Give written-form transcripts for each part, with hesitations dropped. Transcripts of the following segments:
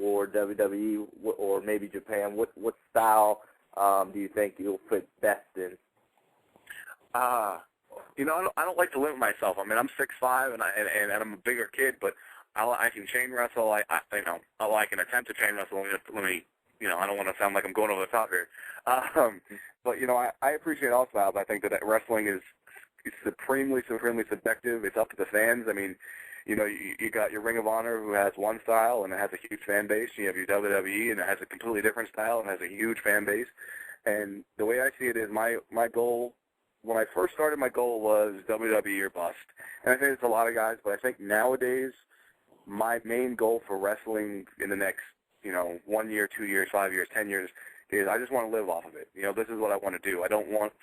or WWE or maybe Japan? What style do you think you'll fit best in? You know, I don't like to limit myself. I mean, I'm 6'5", and I'm a bigger kid, but I can chain wrestle. I can attempt to chain wrestle. Let me, you know, I don't want to sound like I'm going over the top here. But you know, I appreciate all styles. I think that wrestling is supremely subjective. It's up to the fans. I mean, you know, you got your Ring of Honor, who has one style and it has a huge fan base. You have your WWE, and it has a completely different style and has a huge fan base. And the way I see it is my goal, when I first started, my goal was WWE or bust. And I think it's a lot of guys, but I think nowadays my main goal for wrestling in the next, you know, 1 year, 2 years, 5 years, 10 years is I just want to live off of it. You know, this is what I want to do. I don't want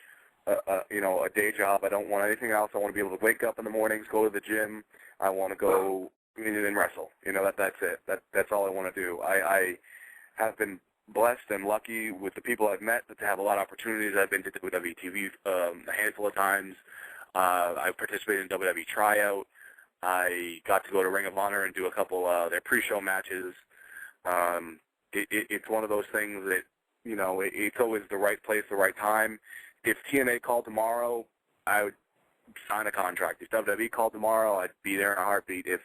a day job. I don't want anything else. I want to be able to wake up in the mornings, go to the gym. I want to go and wrestle. You know, that's it. That's all I want to do. I have been blessed and lucky with the people I've met to have a lot of opportunities. I've been to WWE TV a handful of times. I participated in WWE tryout. I got to go to Ring of Honor and do a couple their pre-show matches. It's one of those things that, you know, it's always the right place, the right time. If TNA called tomorrow, I would sign a contract. If WWE called tomorrow, I'd be there in a heartbeat. If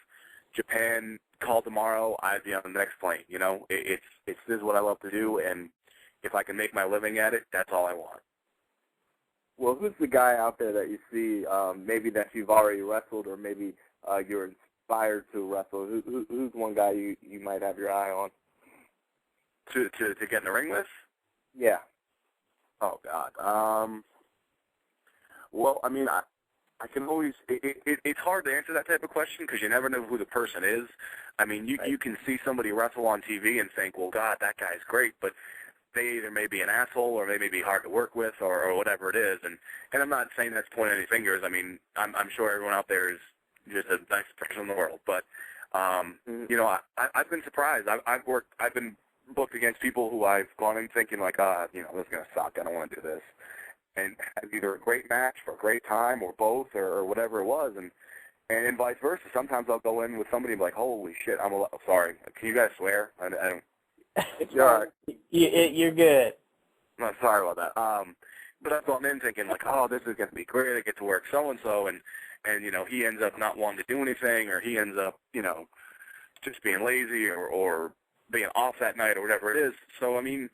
Japan called tomorrow, I'd be on the next plane. You know, this is what I love to do, and if I can make my living at it, that's all I want. Well, who's the guy out there that you see, maybe that you've already wrestled, or maybe you're inspired to wrestle? Who's one guy you might have your eye on? To get in the ring with? Yeah. Oh God. Well, I mean, I can always. It's hard to answer that type of question because you never know who the person is. I mean, you can see somebody wrestle on TV and think, well, God, that guy's great, but they either may be an asshole or they may be hard to work with or whatever it is. And I'm not saying that's pointing any fingers. I mean, I'm sure everyone out there is just the nicest person in the world. But you know, I've been surprised. I've been booked against people who I've gone in thinking like, you know, this is gonna suck. I don't want to do this. And have either a great match or a great time or both or whatever it was, and vice versa. Sometimes I'll go in with somebody and be like, holy shit, sorry. Can you guys swear? I don't. You're all right. You're good. No, sorry about that. But I've gone in thinking like, oh, this is going to be great. I get to work so-and-so, and you know, he ends up not wanting to do anything, or he ends up, you know, just being lazy or being off that night or whatever it is. So, I mean,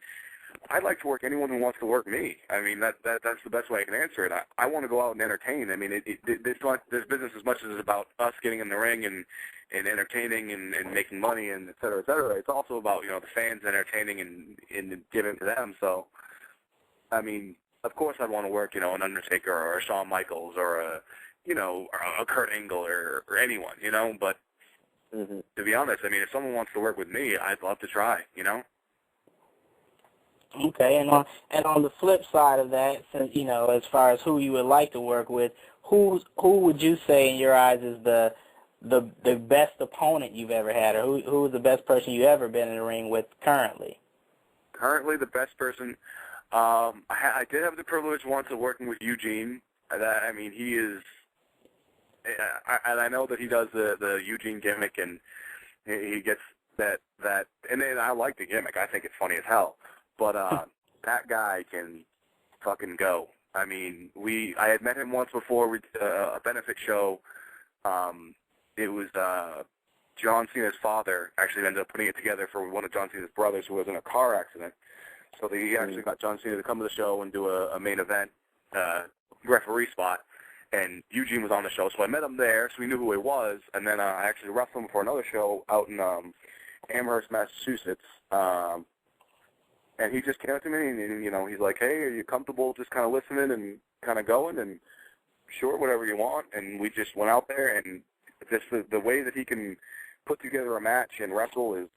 I'd like to work anyone who wants to work me. I mean, that's the best way I can answer it. I want to go out and entertain. I mean, this business, as much as it's about us getting in the ring and entertaining and making money and et cetera, it's also about, you know, the fans entertaining and giving to them. So, I mean, of course I'd want to work, you know, an Undertaker or a Shawn Michaels or a Kurt Angle or anyone, you know, but to be honest, I mean, if someone wants to work with me, I'd love to try, you know. Okay, and on the flip side of that, since, you know, as far as who you would like to work with, who would you say in your eyes is the best opponent you've ever had, or who is the best person you've ever been in the ring with currently? Currently, the best person, I did have the privilege once of working with Eugene. I mean, he is, and I know that he does the Eugene gimmick, and he gets that, and then I like the gimmick. I think it's funny as hell. But that guy can fucking go. I mean, I had met him once before. We did a benefit show. It was John Cena's father actually ended up putting it together for one of John Cena's brothers who was in a car accident. So he actually got John Cena to come to the show and do a main event referee spot. And Eugene was on the show, so I met him there, so we knew who he was. And then I actually wrestled him for another show out in Amherst, Massachusetts. And he just came up to me, and, you know, he's like, hey, are you comfortable just kind of listening and kind of going? And sure, whatever you want. And we just went out there, and just the way that he can put together a match and wrestle is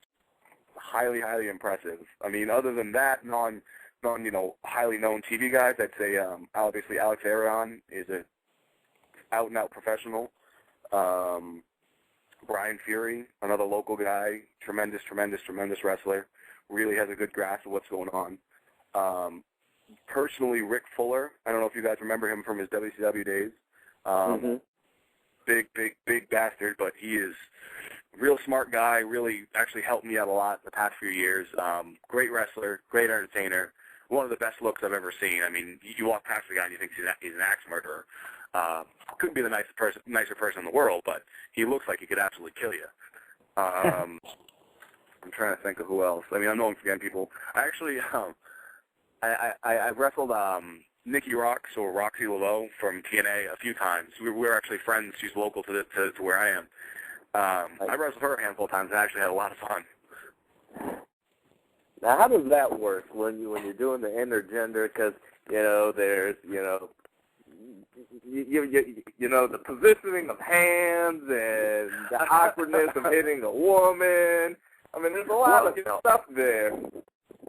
highly, highly impressive. I mean, other than that, non you know, highly known TV guys, I'd say obviously Alex Arion is a out-and-out professional. Brian Fury, another local guy, tremendous wrestler. Really has a good grasp of what's going on. Personally, Rick Fuller, I don't know if you guys remember him from his WCW days. Big bastard, but he is real smart guy, really actually helped me out a lot the past few years. Great wrestler, great entertainer, one of the best looks I've ever seen. I mean, you walk past the guy and you think he's an axe murderer. Couldn't be the nicer person in the world, but he looks like he could absolutely kill you. I'm trying to think of who else. I mean, I know I'm forgetting people. I actually, I wrestled Nikki Roxx or Roxxi from TNA a few times. We're actually friends. She's local to where I am. I wrestled her a handful of times and I actually had a lot of fun. Now, how does that work when you're doing the intergender? Because there's the positioning of hands and the awkwardness of hitting a woman. I mean, there's a lot of stuff there.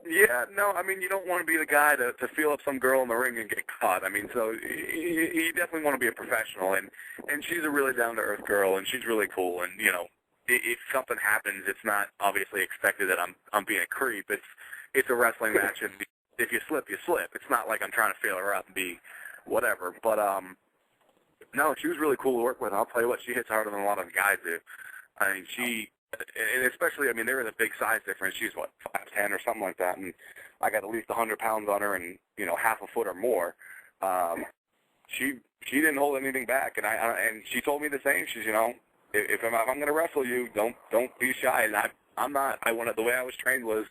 Yeah, no, I mean, you don't want to be the guy to feel up some girl in the ring and get caught. I mean, so you definitely want to be a professional, and she's a really down-to-earth girl, and she's really cool, and, if something happens, it's not obviously expected that I'm being a creep. It's a wrestling match, and if you slip, you slip. It's not like I'm trying to feel her up and be whatever, but, no, she was really cool to work with. I'll tell you what, she hits harder than a lot of guys do. I mean, and especially, I mean, there was a big size difference. She's, 5'10" or something like that, and I got at least 100 pounds on her and, half a foot or more. She didn't hold anything back, and she told me the same. She's, if I'm going to wrestle you, don't be shy. And I'm not. The way I was trained was,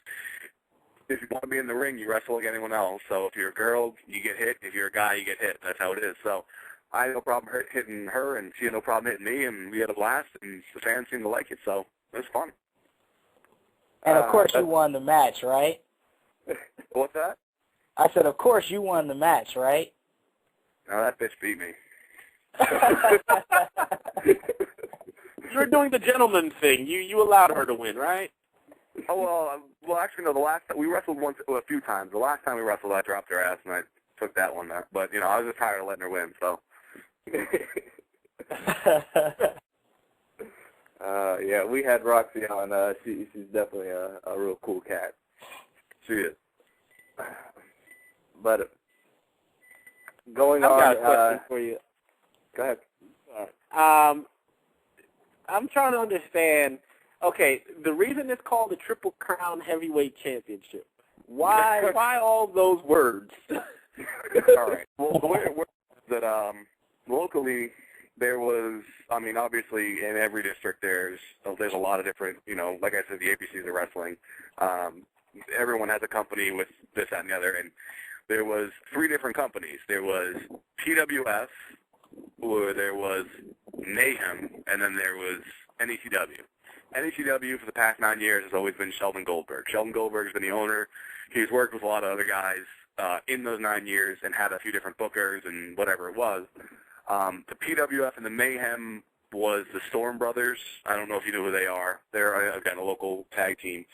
if you want to be in the ring, you wrestle like anyone else. So if you're a girl, you get hit. If you're a guy, you get hit. That's how it is. So I had no problem hitting her, and she had no problem hitting me, and we had a blast, and the fans seemed to like it. So it was fun. And, of course, you won the match, right? What's that? I said, of course, you won the match, right? No, that bitch beat me. You were doing the gentleman thing. You allowed her to win, right? Oh, well, actually, no, we wrestled a few times. The last time we wrestled, I dropped her ass, and I took that one there. But, I was just tired of letting her win, so. Yeah, we had Roxxi on. She's definitely a real cool cat. She is. But going I've on, got a question for you. Go ahead. I'm trying to understand. Okay, the reason it's called the Triple Crown Heavyweight Championship. Why all those words? All right. Well, the way it works is that locally there was, I mean, obviously in every district there's a lot of different, like I said, the ABCs of wrestling. Everyone has a company with this, that, and the other, and there was 3 different companies. There was PWF, or there was Mayhem, and then there was NECW. NECW for the past 9 years has always been Sheldon Goldberg. Sheldon Goldberg's been the owner. He's worked with a lot of other guys in those 9 years and had a few different bookers and whatever it was. The PWF and the Mayhem was the Storm Brothers. I don't know if you know who they are. They're, again, a local tag team.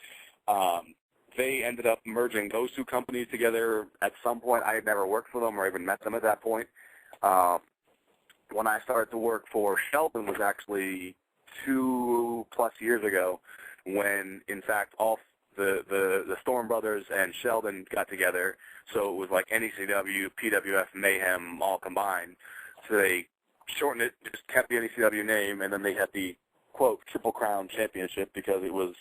They ended up merging those 2 companies together at some point. I had never worked for them or even met them at that point. When I started to work for Sheldon was actually 2+ years ago when, in fact, all the Storm Brothers and Sheldon got together. So it was like NECW, PWF, Mayhem all combined. So they shortened it, just kept the NECW name, and then they had the, quote, Triple Crown Championship because it was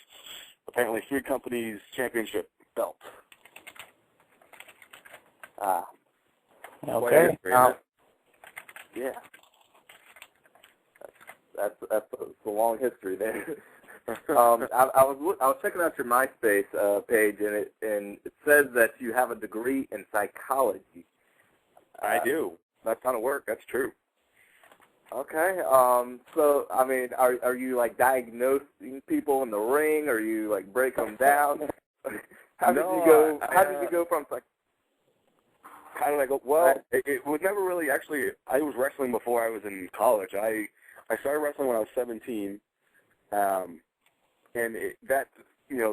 apparently 3 companies' championship belt. Okay. Yeah. That's a long history there. I was checking out your MySpace page, and it says that you have a degree in psychology. I do. That's not a work. That's true. Okay. So, I mean, are you like diagnosing people in the ring? Or you like break them down? How did you go from like? How did I go? Well, it was never really actually. I was wrestling before I was in college. I started wrestling when I was 17, and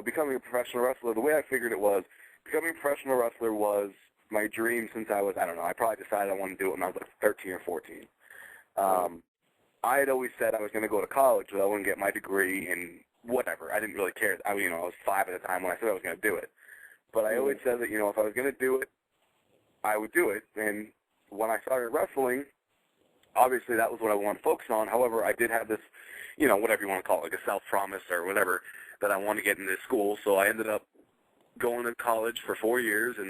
becoming a professional wrestler. The way I figured it was, becoming a professional wrestler was my dream since I was, I don't know, I probably decided I wanted to do it when I was like 13 or 14. I had always said I was going to go to college so I wouldn't get my degree in whatever. I didn't really care. I was 5 at the time when I said I was going to do it. But I always said that, if I was going to do it, I would do it. And when I started wrestling, obviously that was what I wanted to focus on. However, I did have this you know, whatever you want to call it, like a self-promise or whatever, that I want to get into school. So I ended up going to college for 4 years and